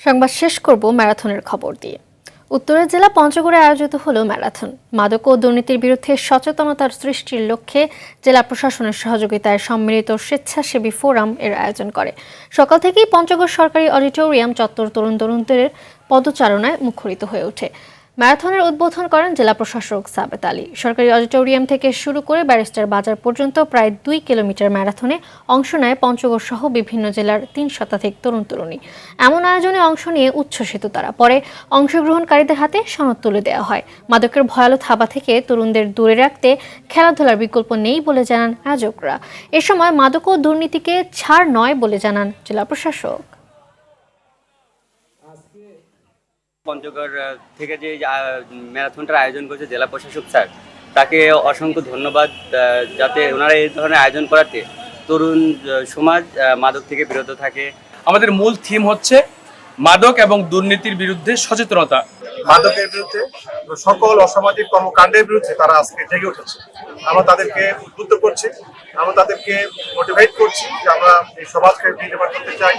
সংবাদ শেষ করব ম্যারাথনের খবর দিয়ে। উত্তরের জেলা পঞ্চগড়ে আয়োজিত হলো ম্যারাথন। মাদক ও দুর্নীতির বিরুদ্ধে সচেতনতার সৃষ্টির লক্ষ্যে জেলা প্রশাসনের সহযোগিতায় সম্মিলিত স্বেচ্ছাসেবী ফোরাম এর আয়োজন করে। সকাল থেকেই পঞ্চগড় সরকারি অডিটোরিয়াম চত্বর তরুণদের পদচারণায় মুখরিত হয়ে ওঠে। ম্যারাথনের উদ্বোধন করেন জেলা প্রশাসক সাবেত আলী। সরকারি অডিটোরিয়াম থেকে শুরু করে ব্যারিস্টার বাজার পর্যন্ত প্রায় 2 কিলোমিটার ম্যারাথনে অংশ নেয় পঞ্চগড় সহ বিভিন্ন জেলার 3 শতাধিক তরুণ-তরুণী। এমন আয়োজনে অংশ নিয়ে উচ্ছ্বসিত তারা। পরে অংশগ্রহণকারীদের হাতে সনদ তুলে দেওয়া হয়। মাদকের ভয়ালো থাবা থেকে তরুণদের দূরে রাখতে খেলাধুলার বিকল্প নেই বলে জানান আয়োজকরা। এ সময় মাদক ও দুর্নীতিকে ছাড় নয় বলে জানান জেলা প্রশাসক। পঞ্চগড় থেকে যে ম্যারাথনটার আয়োজন করেছে জেলা প্রশাসক স্যার, তাকে অসংখ্য ধন্যবাদ। যাতে ওনারা এই ধরনের আয়োজন করাতে তরুণ সমাজ মাদক থেকে বিরত থাকে। আমাদের মূল থিম হচ্ছে মাদক এবং দুর্নীতির বিরুদ্ধে সচেতনতা। মাদকের বিরুদ্ধে সকল অসামাজিক কর্মকাণ্ডের বিরুদ্ধে তারা আজকে জেগে উঠেছে। আমরা তাদেরকে উদ্বুদ্ধ করছি, আমরা তাদেরকে মোটিভেট করছি যে আমরা এই সমাজকে বিনির্মাণ করতে চাই।